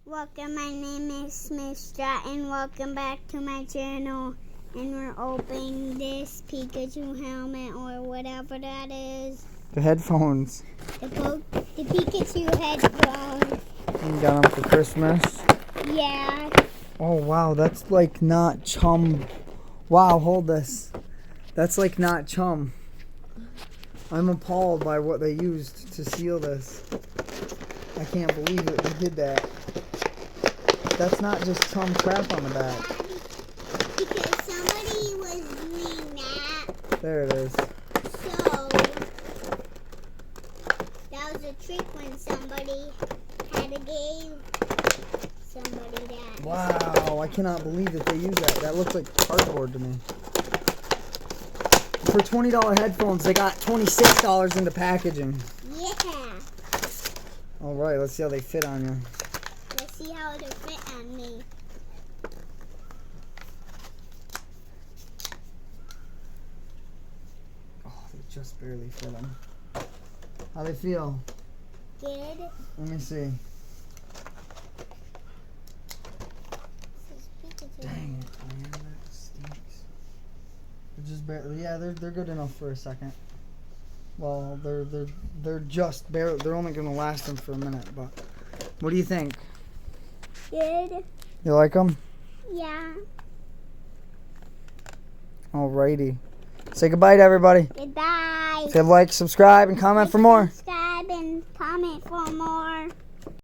Welcome, my name is Miss Stratton. Welcome back to my channel. And we're opening this Pikachu helmet or whatever that is. The headphones. The Pikachu headphones. You got them for Christmas? Yeah. Oh, wow. That's like not chum. Wow, hold this. That's like not chum. I'm appalled by what they used to seal this. I can't believe that they did that. That's not just chum crap on the back. Because somebody was doing that. There it is. So, that was a trick when somebody had a game. Somebody that. Wow, I cannot believe that they used that. That looks like cardboard to me. For $20 headphones, they got $26 into packaging. Yeah. All right, let's see how they fit on you. Let's see how it'll fit on me. Oh, they just barely fit them. How they feel? Good. Let me see. Dang it, man, that stinks. They're just barely, yeah, they're good enough for a second. Well, they're just barely. They're only gonna last them for a minute, but what do you think? Good. You like them? Yeah. Alrighty. Say goodbye to everybody. Goodbye. Say like, subscribe, and comment for more. Subscribe and comment for more.